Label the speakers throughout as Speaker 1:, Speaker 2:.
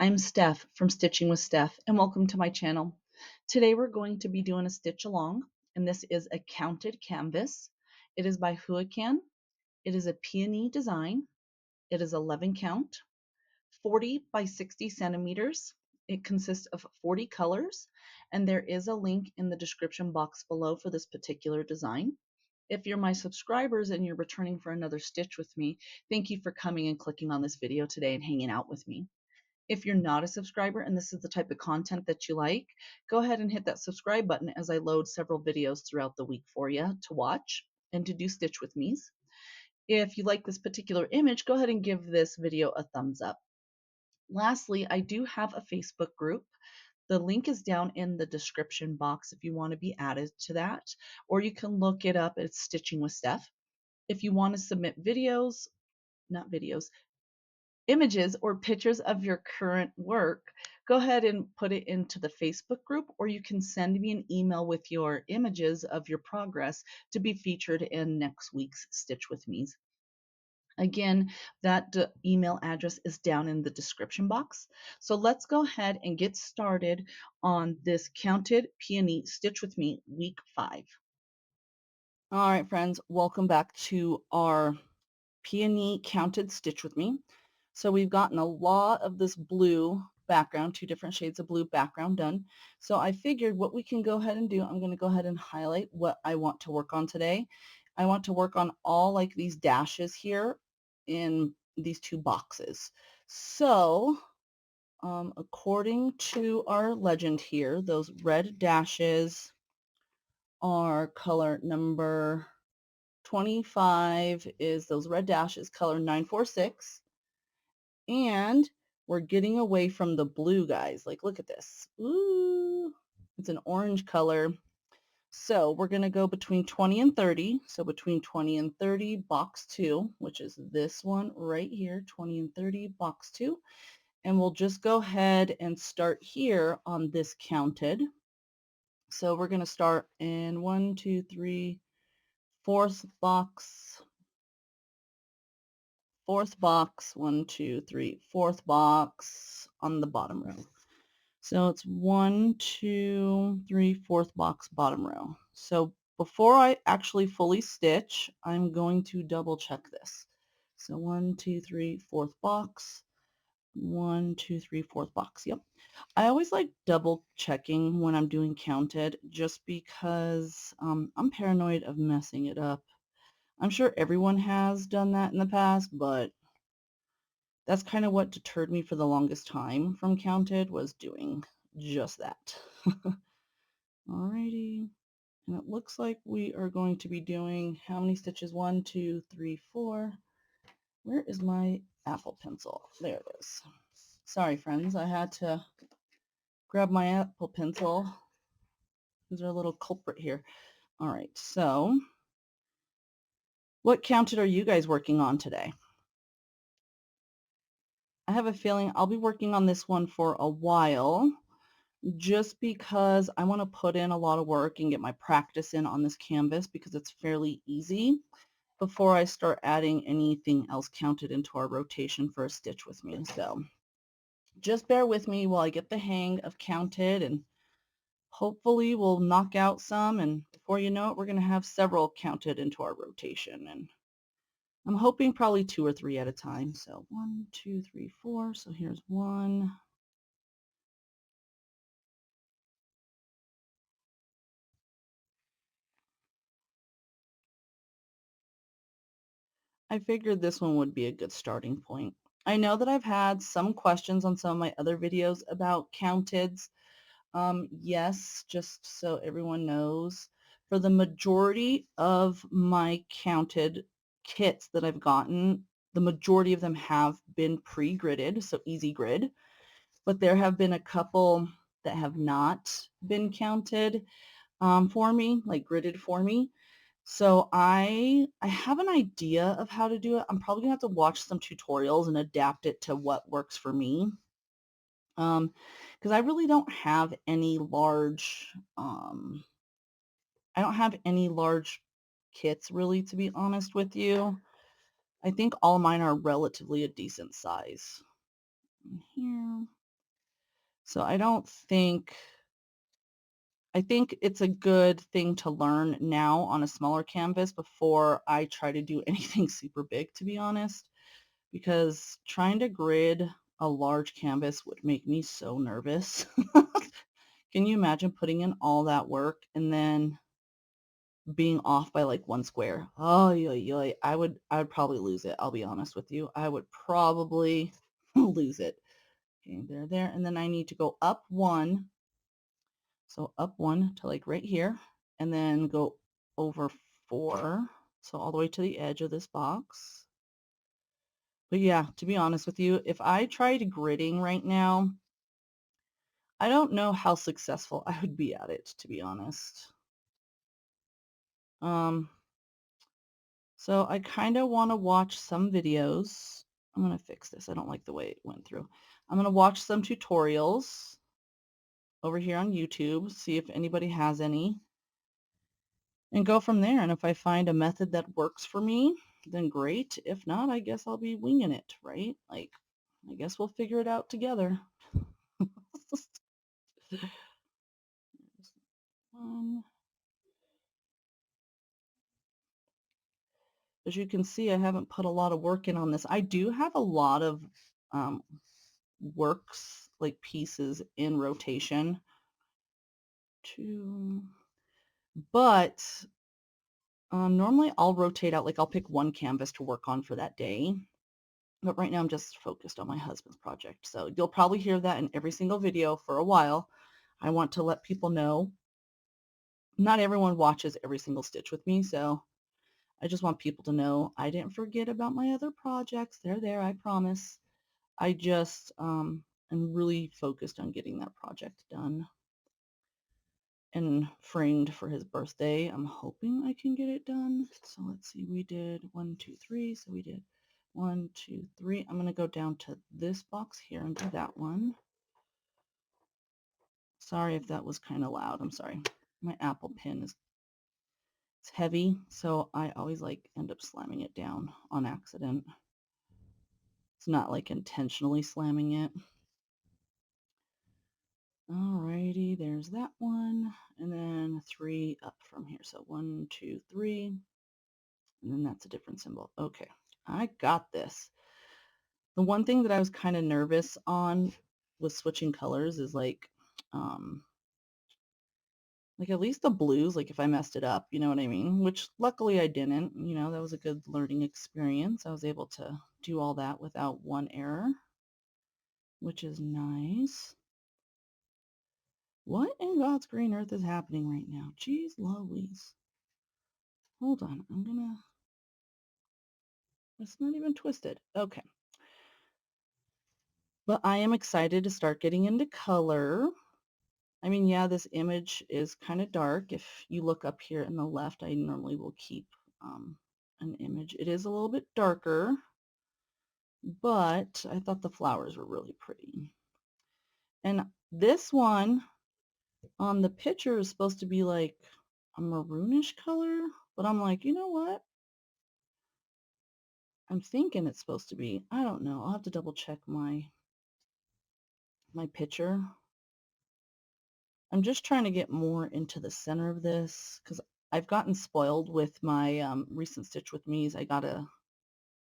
Speaker 1: I'm Steph from Stitching with Steph, and welcome to my channel. Today we're going to be doing a stitch along, and this is a counted canvas. It is by Huacan. It is a peony design. It is 11 count, 40 by 60 centimeters. It consists of 40 colors, and there is a link in the description box below for this particular design. If you're my subscribers and you're returning for another stitch with me, thank you for coming and clicking on this video today and hanging out with me. If you're not a subscriber and this is the type of content that you like, go ahead and hit that subscribe button as I load several videos throughout the week for you to watch and to do stitch with me's. If you like this particular image, go ahead and give this video a thumbs up. Lastly, I do have a Facebook group. The link is down in the description box if you want to be added to that, or you can look it up at Stitching with Steph. If you want to submit not videos, images or pictures of your current work, go ahead and put it into the Facebook group, or you can send me an email with your images of your progress to be featured in next week's Stitch with Me's. Again, that email address is down in the description box. So let's go ahead and get started on this Counted Peony Stitch with Me week 5. All right, friends, welcome back to our Peony-Counted Stitch with Me. So we've gotten a lot of this blue background, 2 different shades of blue background done. So I figured what we can go ahead and do, I'm going to go ahead and highlight what I want to work on today. I want to work on all like these dashes here in these 2 boxes. So according to our legend here, those red dashes are color number 25 is those red dashes, color 946. And we're getting away from the blue, guys. Like, look at this. Ooh, it's an orange color. So we're going to go between 20 and 30. So between 20 and 30, box 2, which is this one right here, 20 and 30, box 2. And we'll just go ahead and start here on this counted. So we're going to start in 1, 2, 3, fourth box, 1, 2, 3, fourth box on the bottom row. So it's 1, 2, 3, fourth box, bottom row. So before I actually fully stitch, I'm going to double check this. So 1, 2, 3, fourth box, 1, 2, 3, fourth box. Yep. I always like double checking when I'm doing counted just because I'm paranoid of messing it up. I'm sure everyone has done that in the past, but that's kind of what deterred me for the longest time from counted, was doing just that. Alrighty, and it looks like we are going to be doing how many stitches? 1, 2, 3, 4. Where is my Apple pencil? There it is. Sorry, friends, I had to grab my Apple pencil. Who's our little culprit here? All right, so what counted are you guys working on today? I have a feeling I'll be working on this one for a while, just because I want to put in a lot of work and get my practice in on this canvas because it's fairly easy before I start adding anything else counted into our rotation for a stitch with me. So just bear with me while I get the hang of counted, and hopefully we'll knock out some, and before you know it, we're going to have several counted into our rotation. And I'm hoping probably 2 or 3 at a time. So 1, 2, 3, 4. So here's 1. I figured this one would be a good starting point. I know that I've had some questions on some of my other videos about counteds. Yes, just so everyone knows, for the majority of my counted kits that I've gotten, the majority of them have been pre-gridded, so easy grid, but there have been a couple that have not been counted for me, like gridded for me. So I have an idea of how to do it. I'm probably gonna have to watch some tutorials and adapt it to what works for me. Because I really don't have any large, I don't have any large kits really, to be honest with you. I think all mine are relatively a decent size. Here. So I think it's a good thing to learn now on a smaller canvas before I try to do anything super big, to be honest, because trying to grid a large canvas would make me so nervous. Can you imagine putting in all that work and then being off by like one square? Oh, yeah, I would probably lose it. I'll be honest with you. I would probably lose it. Okay, there. And then I need to go up one. So up one to like right here, and then go over 4. So all the way to the edge of this box. But yeah, to be honest with you, if I tried gridding right now, I don't know how successful I would be at it, to be honest. So I kind of want to watch some videos. I'm going to fix this. I don't like the way it went through. I'm going to watch some tutorials over here on YouTube, see if anybody has any, and go from there. And if I find a method that works for me, then great. If not, I guess I'll be winging it, right? Like, I guess we'll figure it out together. One. As you can see, I haven't put a lot of work in on this. I do have a lot of um, works, like pieces in rotation. But normally I'll rotate out, like I'll pick one canvas to work on for that day. But right now I'm just focused on my husband's project. So you'll probably hear that in every single video for a while. I want to let people know not everyone watches every single stitch with me. So I just want people to know I didn't forget about my other projects. They're there, I promise. I just am really focused on getting that project done and framed for his birthday. I'm hoping I can get it done. So let's see, we did 1, 2, 3. So we did 1, 2, 3. I'm going to go down to this box here and do that one. Sorry if that was kind of loud. I'm sorry. My Apple pen is it's heavy, so I always like end up slamming it down on accident. It's not like intentionally slamming it. Alrighty, there's that one. And then 3 up from here. So 1, 2, 3. And then that's a different symbol. Okay, I got this. The one thing that I was kind of nervous on with switching colors is like at least the blues, like if I messed it up, you know what I mean? Which luckily I didn't. You know, that was a good learning experience. I was able to do all that without one error, which is nice. What in God's green earth is happening right now? Jeez Louise. Hold on, it's not even twisted. Okay. But I am excited to start getting into color. I mean, yeah, this image is kind of dark. If you look up here in the left, I normally will keep an image. It is a little bit darker, but I thought the flowers were really pretty. And this one on the picture is supposed to be like a maroonish color, but I'm like, you know what? I'm thinking it's supposed to be. I don't know. I'll have to double check my picture. I'm just trying to get more into the center of this because I've gotten spoiled with my recent Stitch With Me's. I got a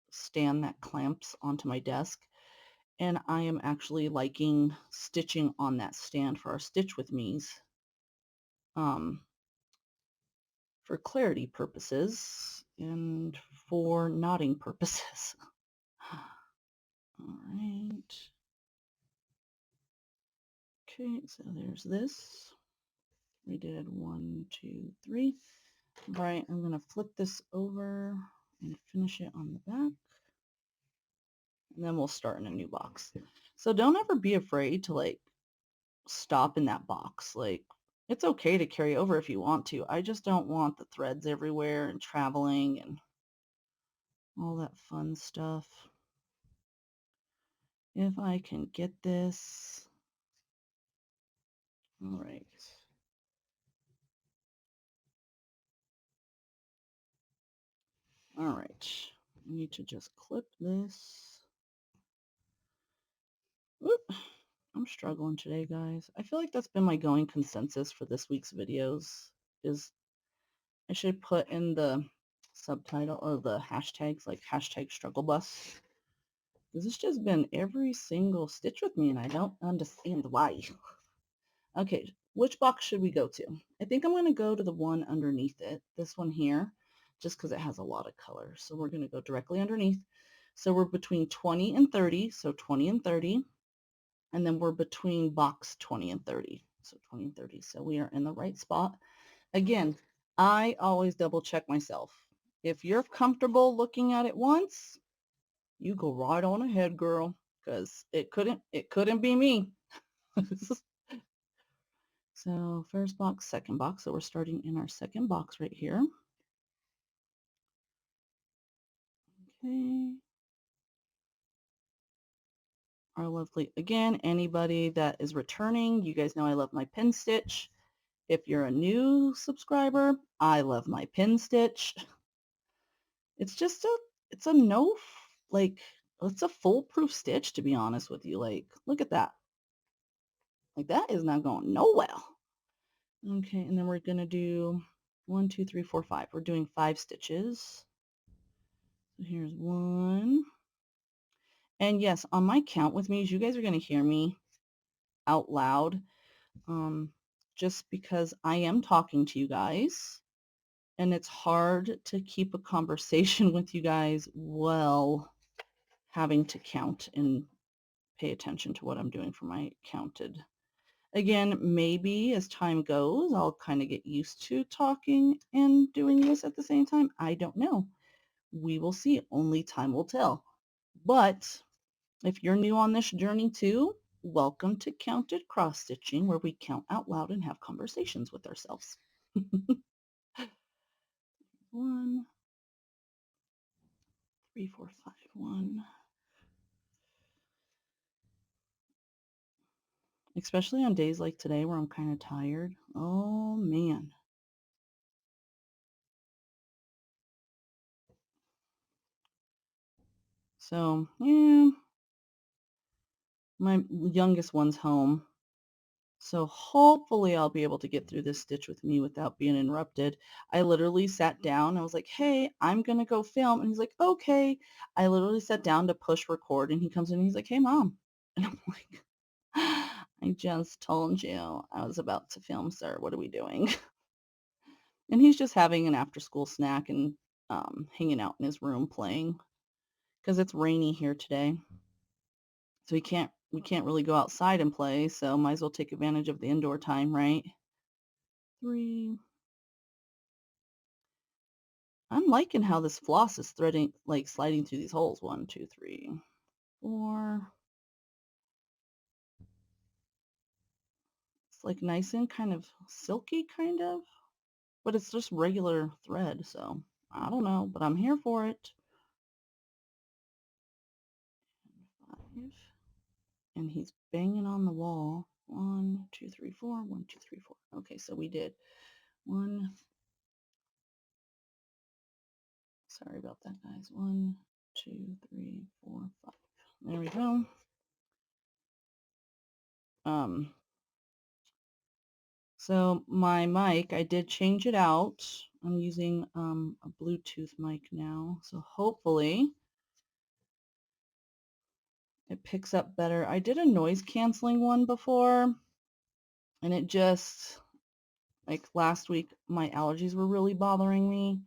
Speaker 1: stand that clamps onto my desk, and I am actually liking stitching on that stand for our Stitch With Me's for clarity purposes and for knotting purposes. All right. Okay, so there's this. We did 1, 2, 3. Right, I'm going to flip this over and finish it on the back. And then we'll start in a new box. So don't ever be afraid to like stop in that box. Like it's okay to carry over if you want to. I just don't want the threads everywhere and traveling and all that fun stuff. If I can get this. All right. All right. I need to just clip this. Whoop. I'm struggling today, guys. I feel like that's been my going consensus for this week's videos is I should put in the subtitle or the hashtags like hashtag struggle bus. Because it's just been every single stitch with me and I don't understand why. Okay, which box should we go to? I think I'm going to go to the one underneath it, this one here, just because it has a lot of color. So we're going to go directly underneath. So we're between 20 and 30, so 20 and 30. And then we're between box 20 and 30, so 20 and 30. So we are in the right spot. Again, I always double check myself. If you're comfortable looking at it once, you go right on ahead, girl, because it couldn't be me. So first box, second box. So we're starting in our second box right here. Okay. Our lovely, again, anybody that is returning, you guys know I love my pin stitch. If you're a new subscriber, I love my pin stitch. It's just it's a like, it's a foolproof stitch, to be honest with you. Like, look at that. Like, that is not going nowhere. Okay, and then we're going to do 1, 2, 3, 4, 5. We're doing 5 stitches. So here's 1. And yes, on my count with me, you guys are going to hear me out loud, just because I am talking to you guys. And it's hard to keep a conversation with you guys while having to count and pay attention to what I'm doing for my counted. Again, maybe as time goes, I'll kind of get used to talking and doing this at the same time. I don't know. We will see. Only time will tell. But if you're new on this journey too, welcome to Counted Cross Stitching, where we count out loud and have conversations with ourselves. 1, 3, 4, 5, 1. Especially on days like today where I'm kind of tired. Oh man. So, yeah, my youngest one's home. So hopefully I'll be able to get through this stitch with me without being interrupted. I literally sat down. I was like, hey, I'm going to go film. And he's like, okay. I literally sat down to push record and he comes in and he's like, hey, Mom. And I'm like, I just told you I was about to film, sir. What are we doing? And he's just having an after school snack and hanging out in his room playing because it's rainy here today. So we can't really go outside and play. So might as well take advantage of the indoor time, right? 3. I'm liking how this floss is threading, like sliding through these holes. 1, 2, 3, 4. It's like nice and kind of silky, kind of, but it's just regular thread. So I don't know, but I'm here for it. 5. And he's banging on the wall. 1, 2, 3, 4. 1, 2, 3, 4. Okay, so we did 1. Sorry about that, guys. 1, 2, 3, 4, 5. There we go. So my mic, I did change it out. I'm using a Bluetooth mic now, so hopefully it picks up better. I did a noise canceling one before, and it just, like last week, my allergies were really bothering me.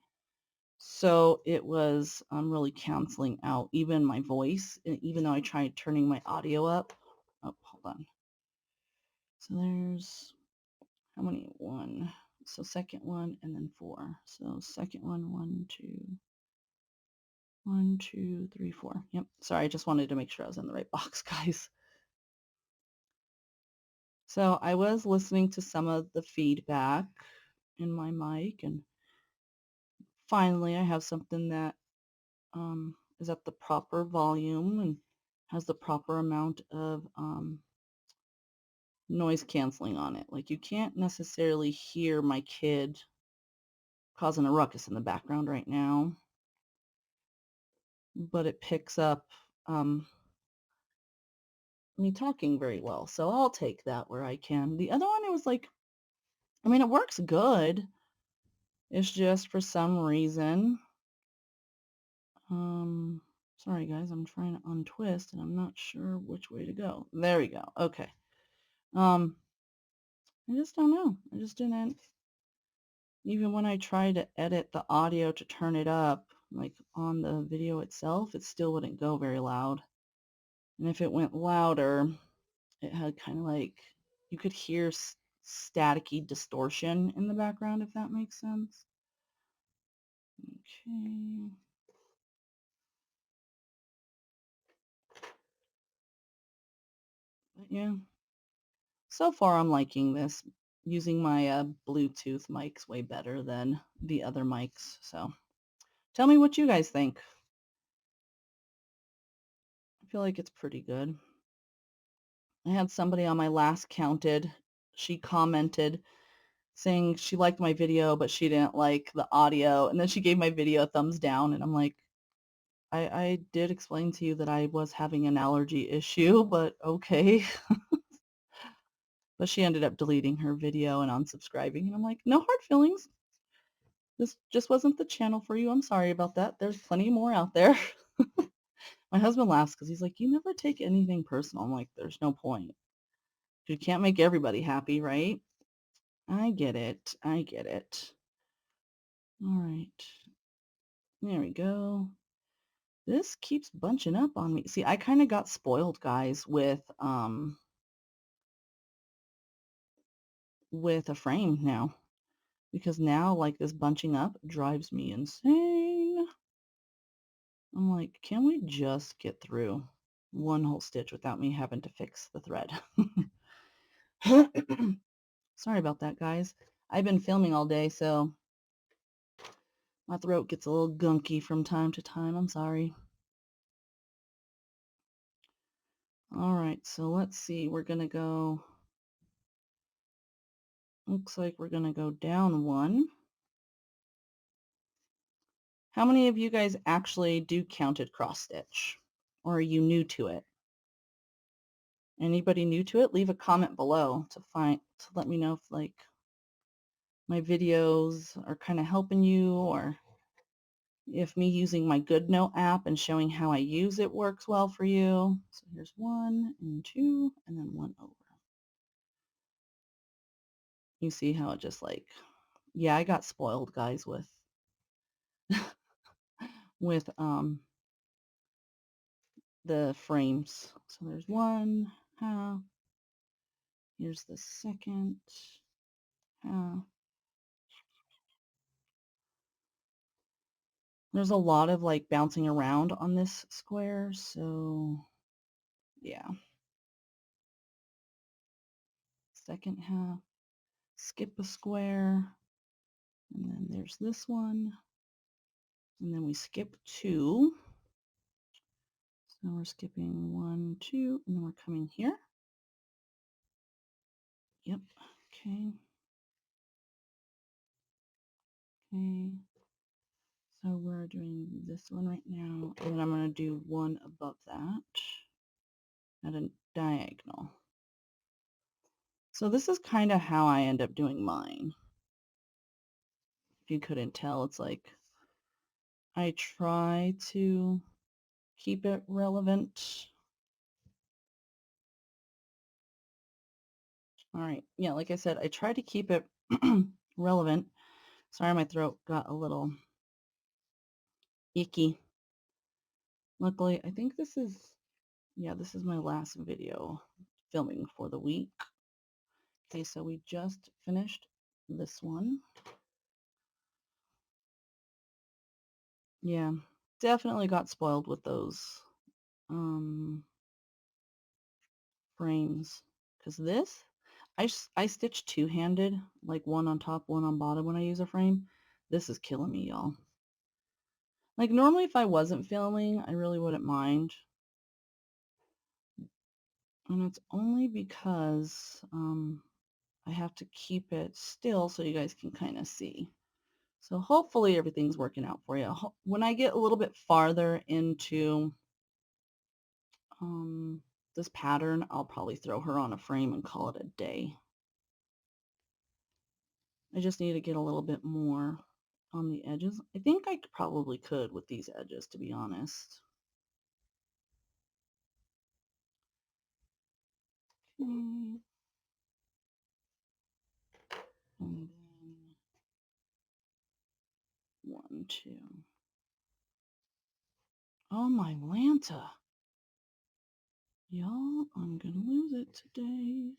Speaker 1: So it was really canceling out even my voice, even though I tried turning my audio up. Oh, hold on. So there's, how many? 1. So second one and then 4. So second one, 1, 2, 1, 2, 3, 4. Yep. Sorry, I just wanted to make sure I was in the right box, guys. So I was listening to some of the feedback in my mic, and finally I have something that is at the proper volume and has the proper amount of noise canceling on it. Like, you can't necessarily hear my kid causing a ruckus in the background right now, but it picks up me talking very well, so I'll take that where I can. The other one, it was like, I mean, it works good. It's just for some reason, sorry guys, I'm trying to untwist and I'm not sure which way to go. There we go. Okay. I just don't know. I just didn't, even when I tried to edit the audio to turn it up, like on the video itself, it still wouldn't go very loud. And if it went louder, it had kind of like, you could hear staticky distortion in the background, if that makes sense. Okay. But yeah. So far, I'm liking this. Using my Bluetooth mic's way better than the other mics. So tell me what you guys think. I feel like it's pretty good. I had somebody on my last counted. She commented saying she liked my video, but she didn't like the audio. And then she gave my video a thumbs down. And I'm like, I did explain to you that I was having an allergy issue, but okay. But she ended up deleting her video and unsubscribing. And I'm like, no hard feelings. This just wasn't the channel for you. I'm sorry about that. There's plenty more out there. My husband laughs because he's like, you never take anything personal. I'm like, there's no point. You can't make everybody happy, right? I get it. I get it. All right. There we go. This keeps bunching up on me. See, I kind of got spoiled, guys, with a frame now. Because now, like, this bunching up drives me insane. I'm like, can we just get through one whole stitch without me having to fix the thread? Sorry about that, guys. I've been filming all day, so my throat gets a little gunky from time to time. I'm sorry. All right, so let's see. We're going to go, looks like we're going to go down one. How many of you guys actually do counted cross stitch? Or are you new to it? Anybody new to it? Leave a comment below to let me know if like my videos are kind of helping you, or if me using my GoodNote app and showing how I use it works well for you. So here's 1 and 2 and then 1 over. You see how it just like, yeah, I got spoiled, guys, with with the frames. So there's 1 half. Here's the second half. There's a lot of like bouncing around on this square, so yeah. Second half, skip a square, and then there's this one, and then we skip 2. So we're skipping 1, 2, and then we're coming here. Yep. Okay. Okay. So we're doing this one right now, and I'm going to do one above that at a diagonal. So this is kind of how I end up doing mine. If you couldn't tell, it's like I try to keep it relevant. All right. Yeah, like I said, I try to keep it relevant. Sorry, my throat got a little icky. Luckily, I think this is, yeah, this is my last video filming for the week. Okay, so we just finished this one. Yeah, definitely got spoiled with those frames, because this, I stitch two-handed, like one on top, one on bottom when I use a frame. This is killing me, y'all. Like normally if I wasn't filming, I really wouldn't mind. And it's only because I have to keep it still so you guys can kind of see. So hopefully everything's working out for you. When I get a little bit farther into This pattern, I'll probably throw her on a frame and call it a day. I just need to get a little bit more on the edges. I think I probably could with these edges, to be honest. Okay. And then 1, 2. Oh, my Lanta. Y'all, I'm gonna lose it today.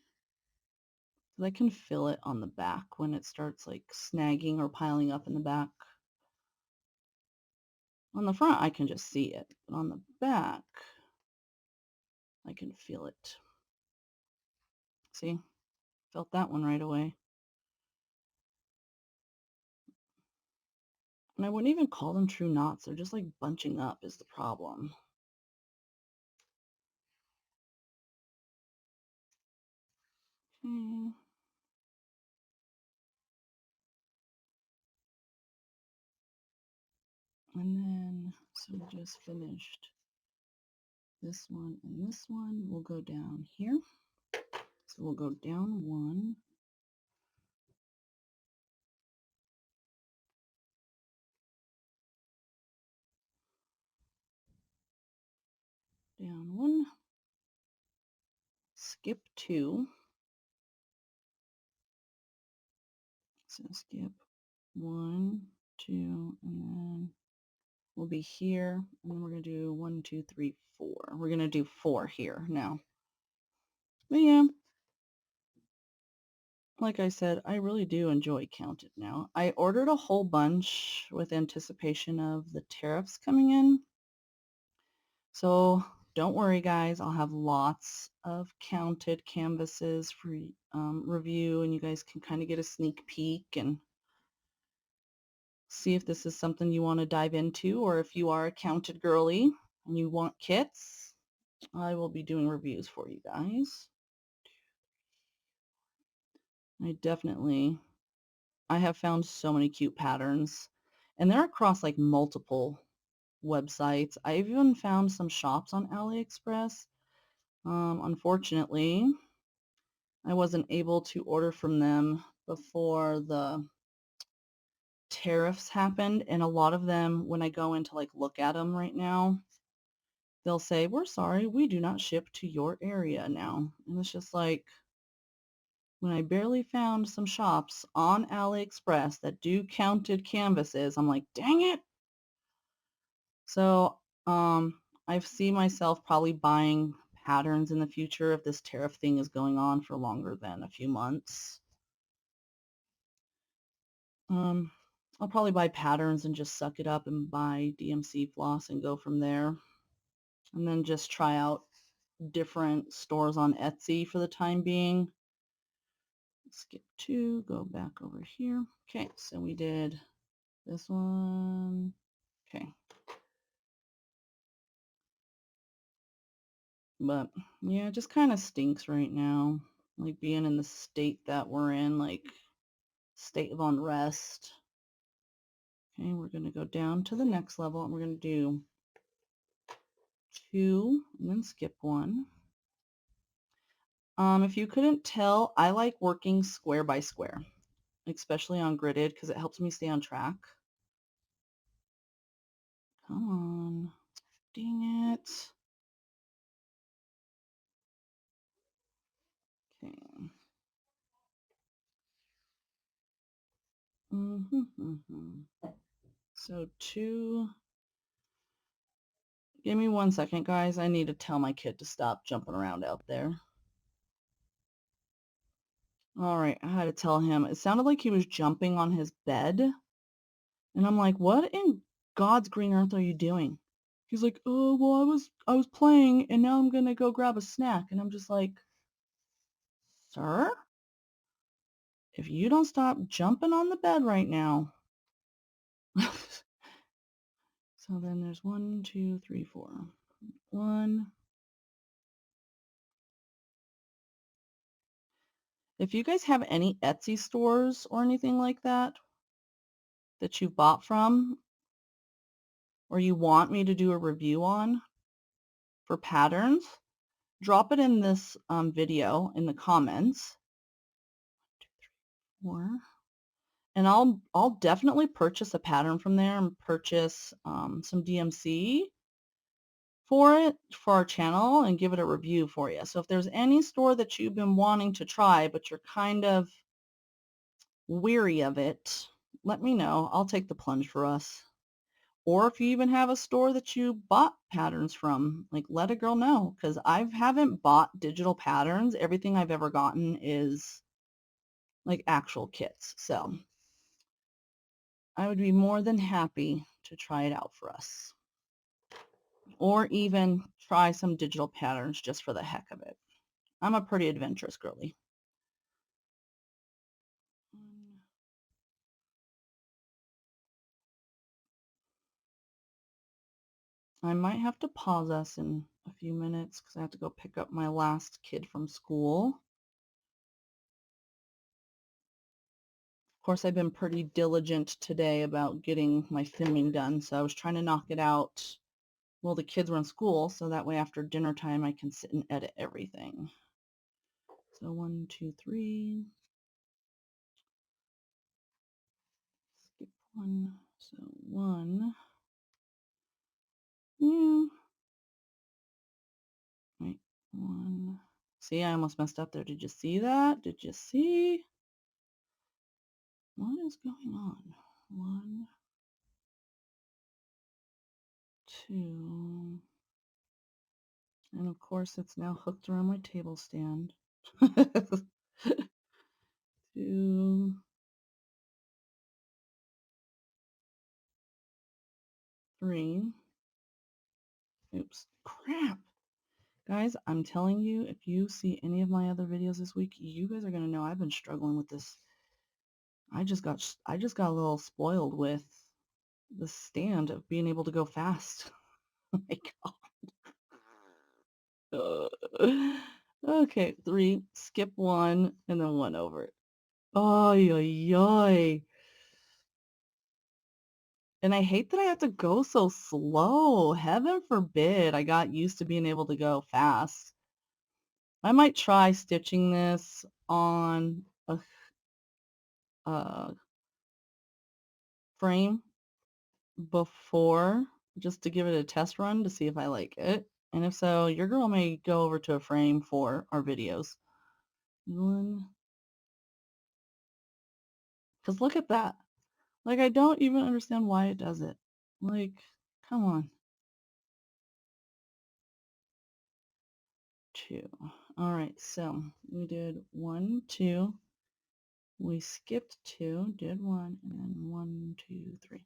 Speaker 1: I can feel it on the back when it starts like snagging or piling up in the back. On the front, I can just see it, but on the back, I can feel it. See? Felt that one right away. And I wouldn't even call them true knots. They're just like bunching up is the problem. Okay. And then, so we just finished this one and this one. We'll go down here. So we'll go down 1. Down 1. Skip 2. So skip 1, 2, and then we'll be here. And then we're going to do 1, 2, 3, 4. We're going to do 4 here now. But yeah, like I said, I really do enjoy Counted now. I ordered a whole bunch with anticipation of the tariffs coming in. So don't worry, guys. I'll have lots of Counted canvases for review, and you guys can kind of get a sneak peek and see if this is something you want to dive into, or if you are a Counted girly and you want kits, I will be doing reviews for you guys. I have found so many cute patterns, and they're across like multiple websites. I've even found some shops on AliExpress. Unfortunately, I wasn't able to order from them before the tariffs happened, and a lot of them, when I go in to like look at them right now, they'll say, "We're sorry, we do not ship to your area now." And it's just like, when I barely found some shops on AliExpress that do Counted canvases, I'm like, dang it. So I see myself probably buying patterns in the future if this tariff thing is going on for longer than a few months. I'll probably buy patterns and just suck it up and buy DMC floss and go from there. And then just try out different stores on Etsy for the time being. Skip 2, go back over here. Okay, so we did this one. Okay. But yeah, it just kind of stinks right now. Like being in the state that we're in, like state of unrest. Okay, we're going to go down to the next level and we're going to do 2 and then skip 1. If you couldn't tell, I like working square by square, especially on gridded because it helps me stay on track. Come on. Dang it. Okay. So 2. Give me 1 second, guys. I need to tell my kid to stop jumping around out there. All right, I had to tell him. It sounded like he was jumping on his bed. And I'm like, what in God's green earth are you doing? He's like, oh, well, I was playing and now I'm going to go grab a snack. And I'm just like, sir, if you don't stop jumping on the bed right now. So then there's 1, 2, 3, 4. 1. If you guys have any Etsy stores or anything like that you bought from or you want me to do a review on for patterns, drop it in this video in the comments. 4. And I'll definitely purchase a pattern from there and purchase some DMC for it for our channel and give it a review for you. So if there's any store that you've been wanting to try but you're kind of weary of it, let me know. I'll take the plunge for us. Or if you even have a store that you bought patterns from, like let a girl know, because I haven't bought digital patterns. Everything I've ever gotten is like actual kits. So I would be more than happy to try it out for us. Or even try some digital patterns just for the heck of it. I'm a pretty adventurous girly. I might have to pause us in a few minutes because I have to go pick up my last kid from school. Of course, I've been pretty diligent today about getting my filming done, so I was trying to knock it out while the kids were in school, so that way after dinner time I can sit and edit everything. So 1, 2, 3. Skip 1. So 1. Yeah. Right. 1. See, I almost messed up there. Did you see that? Did you see? What is going on? 1, 2. And of course, it's now hooked around my table stand. 2, 3. Oops. Crap. Guys, I'm telling you, if you see any of my other videos this week, you guys are going to know I've been struggling with this. I just got a little spoiled with the stand of being able to go fast. Oh my God. Okay, 3, skip 1, and then 1 over it. Oy, oy, oy. And I hate that I have to go so slow. Heaven forbid I got used to being able to go fast. I might try stitching this on a frame before just to give it a test run to see if I like it. And if so, your girl may go over to a frame for our videos. Because look at that. Like, I don't even understand why it does it. Like, come on. 2. All right, so we did 1, 2. We skipped 2, did 1, and then 1, 2, 3.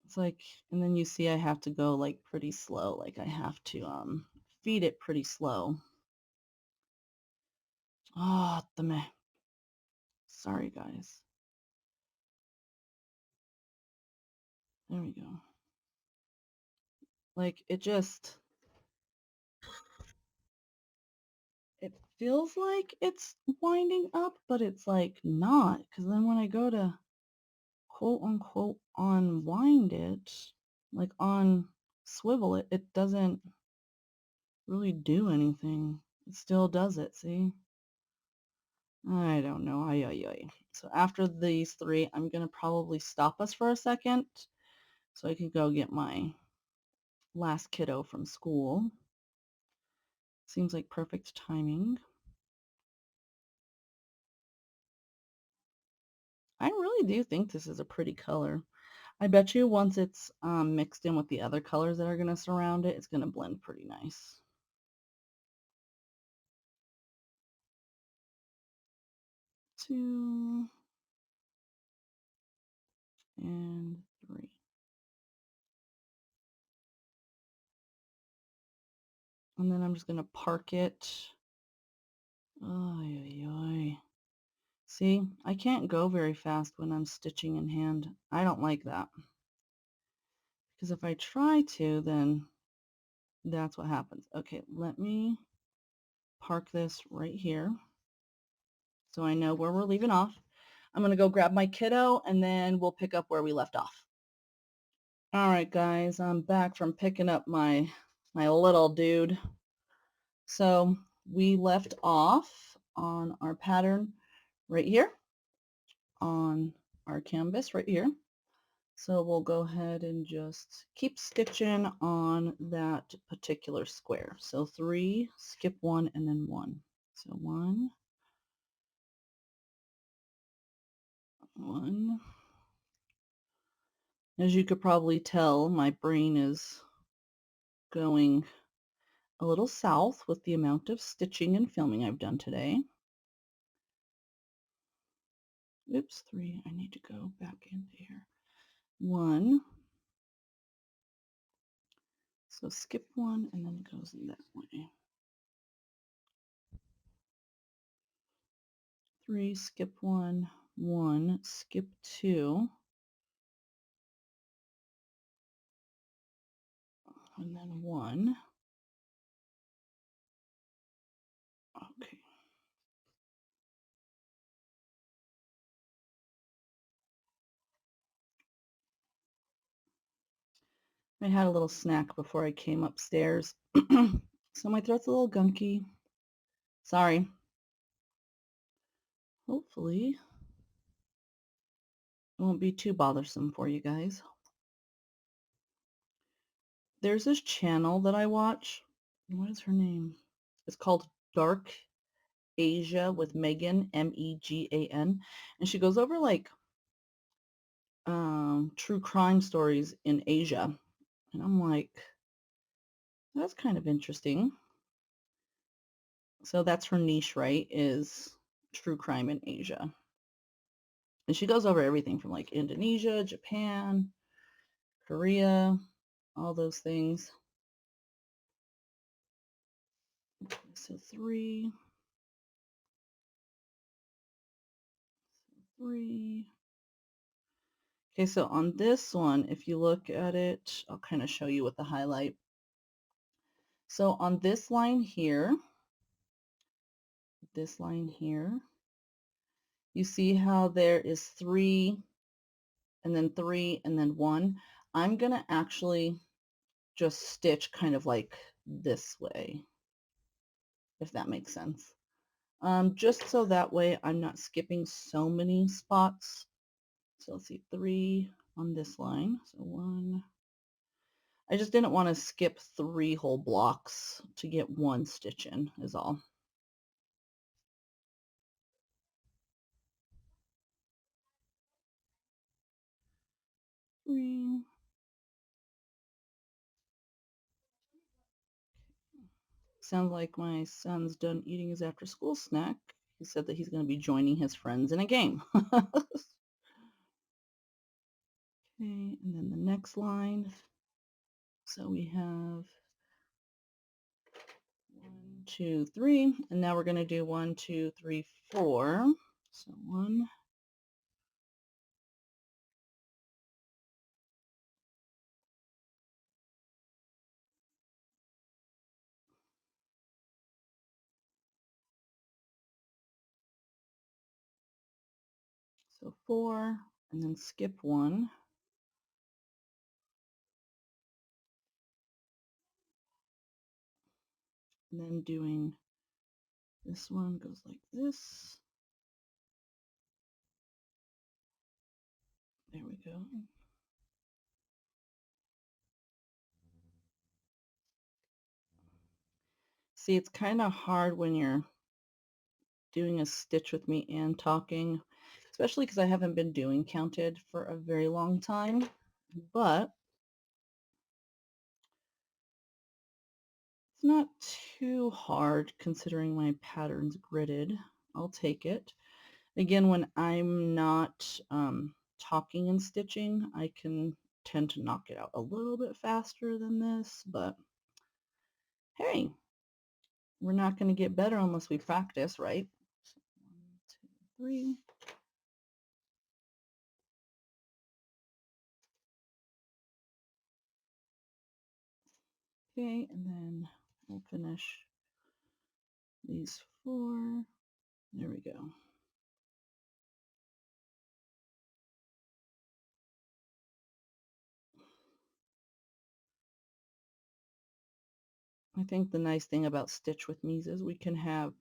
Speaker 1: It's like, and then you see I have to go like pretty slow. Like I have to feed it pretty slow. Oh, the meh. Sorry, guys. There we go. Like it feels like it's winding up, but it's like not. Because then when I go to quote unquote unwind it, like on swivel it, it doesn't really do anything. It still does it, see? I don't know. Ay, ay, ay. So after these 3, I'm going to probably stop us for a second so I can go get my last kiddo from school. Seems like perfect timing. I really do think this is a pretty color. I bet you once it's mixed in with the other colors that are going to surround it, it's going to blend pretty nice. 2 and 3. And then I'm just going to park it. Ay, ay, ay. See, I can't go very fast when I'm stitching in hand. I don't like that. Because if I try to, then that's what happens. Okay, let me park this right here so I know where we're leaving off. I'm going to go grab my kiddo and then we'll pick up where we left off. All right, guys, I'm back from picking up my little dude. So we left off on our pattern right here on our canvas right here. So we'll go ahead and just keep stitching on that particular square. So 3, skip 1, and then 1. So 1, 1. As you could probably tell, my brain is going a little south with the amount of stitching and filming I've done today. Oops, 3. I need to go back into here. 1. So skip 1 and then it goes in that way. 3, skip 1, 1, skip 2, and then 1. Okay. I had a little snack before I came upstairs, so my throat's a little gunky. Sorry. Hopefully, it won't be too bothersome for you guys. There's this channel that I watch. What is her name? It's called Dark Asia with Megan, Megan, and she goes over like true crime stories in Asia, and I'm like, that's kind of interesting. So that's her niche, right? Is true crime in Asia, and she goes over everything from like Indonesia, Japan, Korea, all those things. So 3, 3. Okay, so on this one, if you look at it, I'll kind of show you with the highlight. So on this line here, you see how there is 3 and then 3 and then 1. I'm going to actually just stitch kind of like this way, if that makes sense. Just so that way I'm not skipping so many spots. So let's see, 3 on this line. So 1. I just didn't want to skip 3 whole blocks to get 1 stitch in is all. 3. Sounds like my son's done eating his after school snack. He said that he's going to be joining his friends in a game. Okay, and then the next line. So we have 1, 2, 3, and now we're going to do 1, 2, 3, 4. So 1, so 4, and then skip 1. And then doing this one goes like this. There we go. See, it's kind of hard when you're doing a stitch with me and talking, especially because I haven't been doing counted for a very long time, but it's not too hard considering my pattern's gridded. I'll take it. Again, when I'm not talking and stitching, I can tend to knock it out a little bit faster than this, but hey, we're not going to get better unless we practice, right? So 1, 2, 3. Okay, and then we'll finish these 4. There we go. I think the nice thing about Stitch with Me's is we can have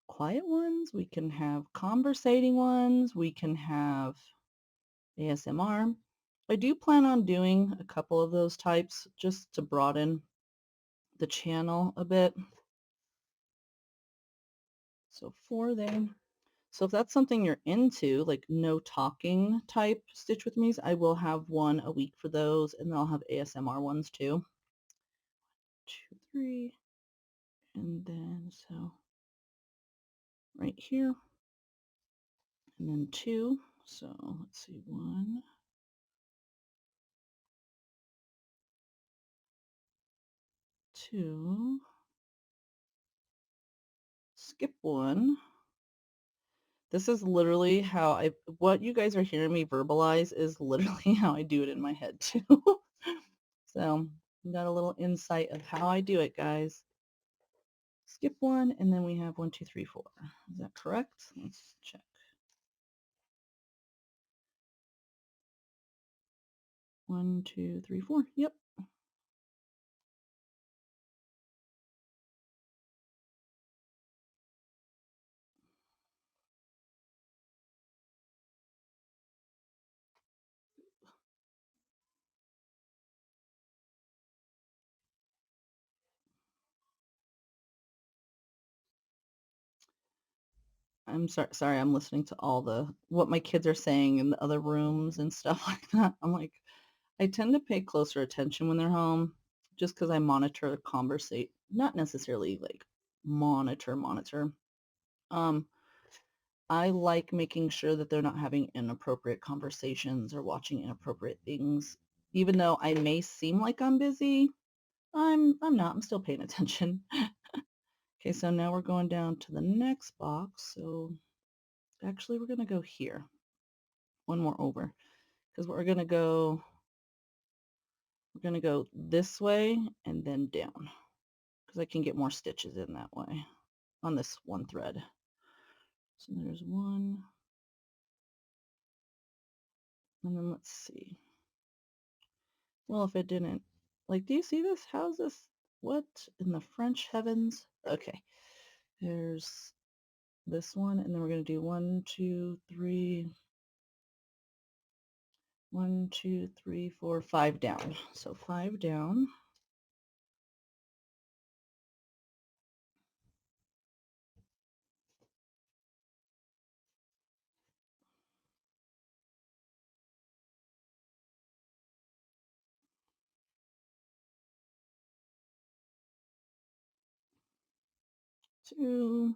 Speaker 1: quiet ones, we can have conversating ones, we can have ASMR. I do plan on doing a couple of those types just to broaden the channel a bit. So 4 there. So if that's something you're into, like no talking type Stitch with Me's, I will have one a week for those, and then I'll have ASMR ones too. 2, 3, and then so right here, and then 2. So let's see, 1, 2, skip 1. This is literally how what you guys are hearing me verbalize is literally how I do it in my head too. So you got a little insight of how I do it, guys. Skip 1, and then we have 1, 2, 3, 4. Is that correct? Let's check. 1, 2, 3, 4. Yep. I'm sorry, I'm listening to all what my kids are saying in the other rooms and stuff like that. I'm like, I tend to pay closer attention when they're home just because I monitor the conversation, not necessarily like monitor. Um, I like making sure that they're not having inappropriate conversations or watching inappropriate things. Even though I may seem like I'm busy, I'm not. I'm still paying attention. Okay, so now we're going down to the next box. So actually we're going to go here. One more over because we're going to go this way and then down because I can get more stitches in that way on this one thread. So there's 1, and then let's see. Well, if it didn't, like, do you see this? How's this? What in the French heavens? Okay, there's this one, and then we're going to do 1, 2, 3, 1, 2, 3, 4, 5 down. So 5 down. 2,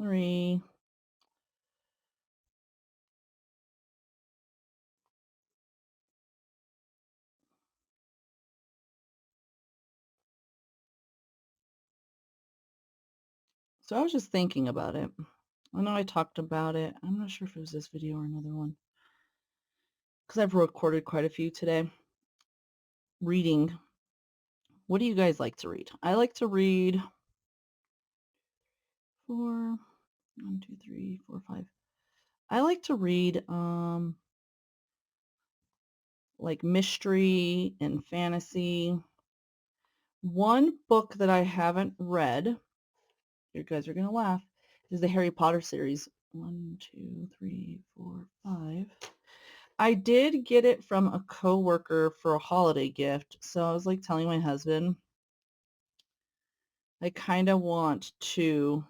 Speaker 1: 3, so I was just thinking about it. I know I talked about it. I'm not sure if it was this video or another one because I've recorded quite a few today. Reading. What do you guys like to read? I like to read 4, 1, 2, 3, 4, 5. I like to read like mystery and fantasy. One book that I haven't read, you guys are gonna laugh, is the Harry Potter series. 1, 2, 3, 4, 5. I did get it from a coworker for a holiday gift, so I was like telling my husband, I kind of want to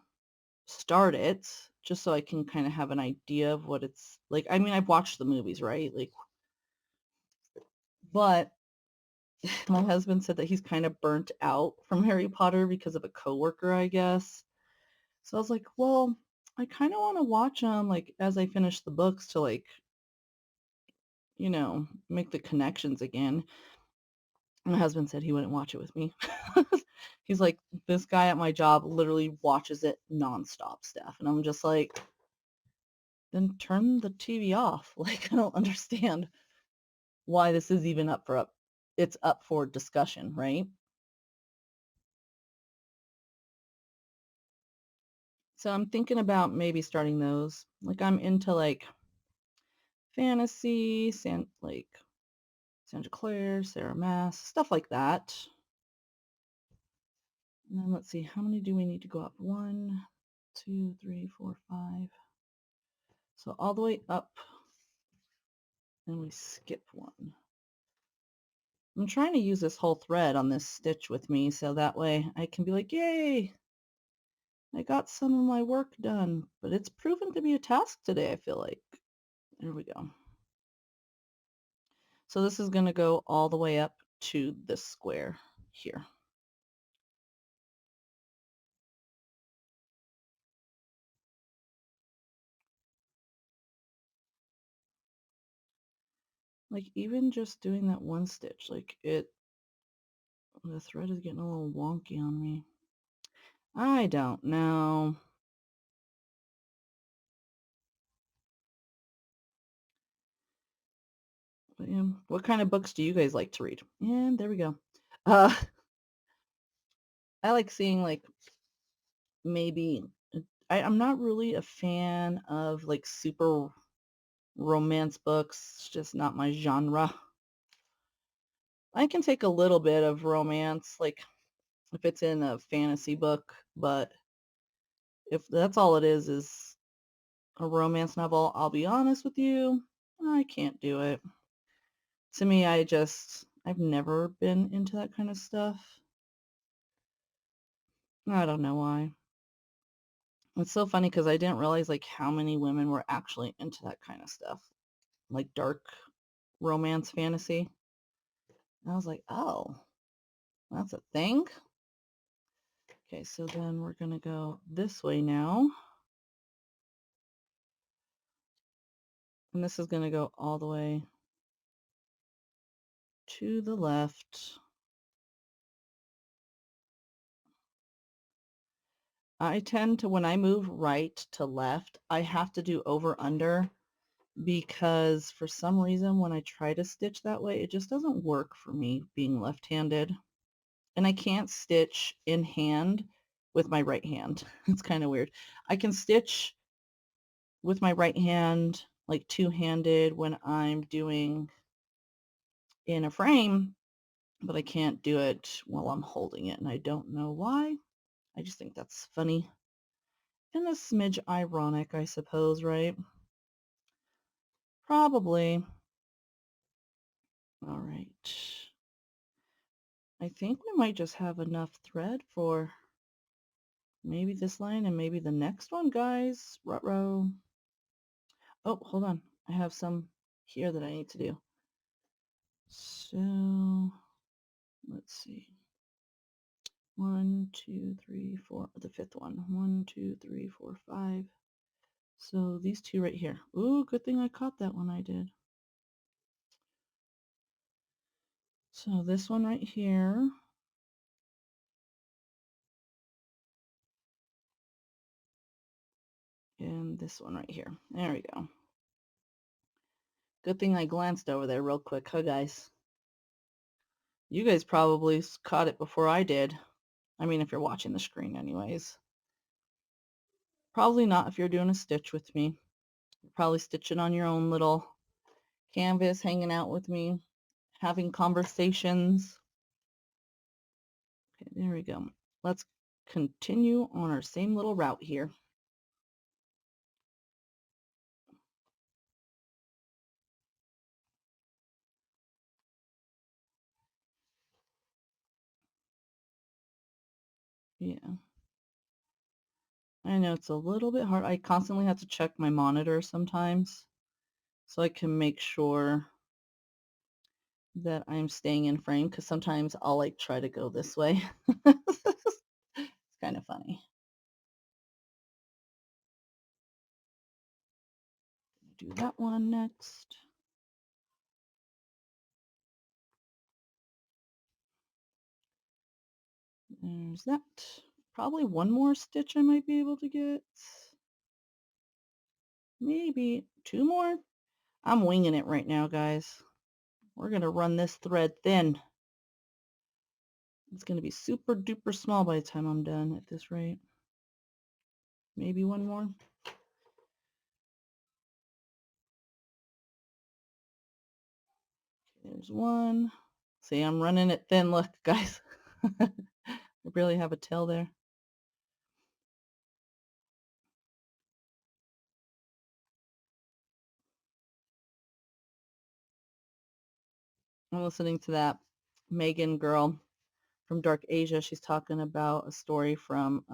Speaker 1: start it just so I can kind of have an idea of what it's like. I mean, I've watched the movies, right? Like, but my husband said that he's kind of burnt out from Harry Potter because of a coworker, I guess. So I was like, well, I kind of want to watch them like as I finish the books to like, make the connections again. My husband said he wouldn't watch it with me. He's like, this guy at my job literally watches it nonstop, Steph. And I'm just like, then turn the TV off. Like, I don't understand why this is even it's up for discussion, right? So I'm thinking about maybe starting those. Like I'm into like fantasy, like Santa Claire, Sarah Maas, stuff like that. And then let's see, how many do we need to go up? 1, 2, 3, 4, 5. So all the way up, and we skip one. I'm trying to use this whole thread on this stitch with me so that way I can be like, yay, I got some of my work done. But it's proven to be a task today, I feel like. There we go. So this is going to go all the way up to this square here. Like even just doing that one stitch, like the thread is getting a little wonky on me. I don't know. But, yeah, what kind of books do you guys like to read? And there we go. I like seeing like maybe I'm not really a fan of like super romance books. It's just not my genre. I can take a little bit of romance, like if it's in a fantasy book, but if that's all it is a romance novel, I'll be honest with you, I can't do it. To me, I've never been into that kind of stuff. I don't know why. It's so funny because I didn't realize like how many women were actually into that kind of stuff, like dark romance fantasy. And I was like, oh, that's a thing. Okay, so then we're gonna go this way now. And this is gonna go all the way to the left. I tend to, when I move right to left, I have to do over under because for some reason when I try to stitch that way, it just doesn't work for me being left-handed. And I can't stitch in hand with my right hand. It's kind of weird. I can stitch with my right hand, like two-handed when I'm doing in a frame, but I can't do it while I'm holding it, and I don't know why. I just think that's funny and a smidge ironic, I suppose, right? Probably. All right. I think we might just have enough thread for maybe this line and maybe the next one, guys. Ruh-roh. Oh, hold on. I have some here that I need to do. So let's see. 1, 2, 3, 4, the fifth one. 1, 2, 3, 4, 5. So these two right here. Ooh, good thing I caught that one I did. So this one right here. And this one right here. There we go. Good thing I glanced over there real quick, huh guys? You guys probably caught it before I did. I mean, if you're watching the screen anyways. Probably not if you're doing a stitch with me. You're probably stitching on your own little canvas, hanging out with me, having conversations. Okay, there we go. Let's continue on our same little route here. Yeah. I know it's a little bit hard. I constantly have to check my monitor sometimes so I can make sure that I'm staying in frame because sometimes I'll like try to go this way. It's kind of funny. Do that one next. There's that. Probably one more stitch I might be able to get. Maybe 2 more. I'm winging it right now, guys. We're going to run this thread thin. It's going to be super duper small by the time I'm done at this rate. Maybe one more. There's one. See, I'm running it thin. Look, guys. I barely have a tail there. I'm listening to that Megan girl from Dark Asia. She's talking about a story from,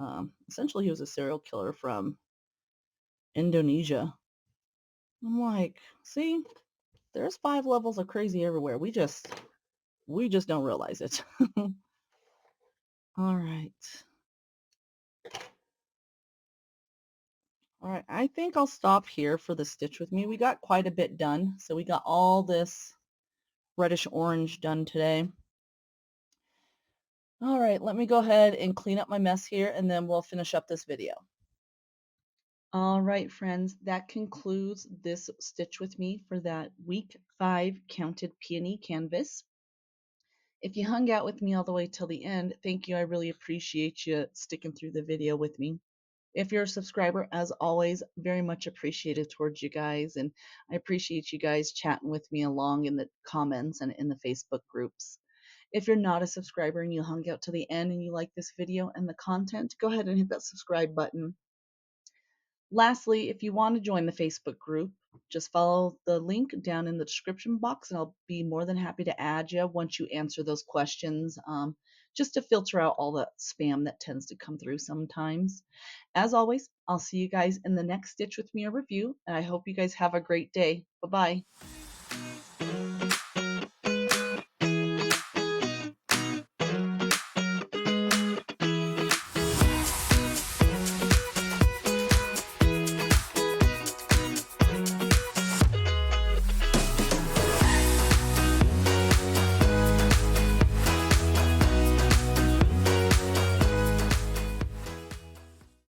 Speaker 1: essentially, he was a serial killer from Indonesia. I'm like, see, there's 5 levels of crazy everywhere. We just don't realize it. All right. All right, I think I'll stop here for the stitch with me. We got quite a bit done. So we got all this reddish orange done today. All right, let me go ahead and clean up my mess here and then we'll finish up this video. All right, friends, that concludes this stitch with me for that week 5 counted peony canvas. If you hung out with me all the way till the end, thank you. I really appreciate you sticking through the video with me. If you're a subscriber, as always, very much appreciated towards you guys. And I appreciate you guys chatting with me along in the comments and in the Facebook groups. If you're not a subscriber and you hung out to the end and you like this video and the content, go ahead and hit that subscribe button. Lastly, if you want to join the Facebook group, just follow the link down in the description box and I'll be more than happy to add you once you answer those questions, just to filter out all the spam that tends to come through sometimes. As always, I'll see you guys in the next Stitch With Me or review, and I hope you guys have a great day. Bye-bye.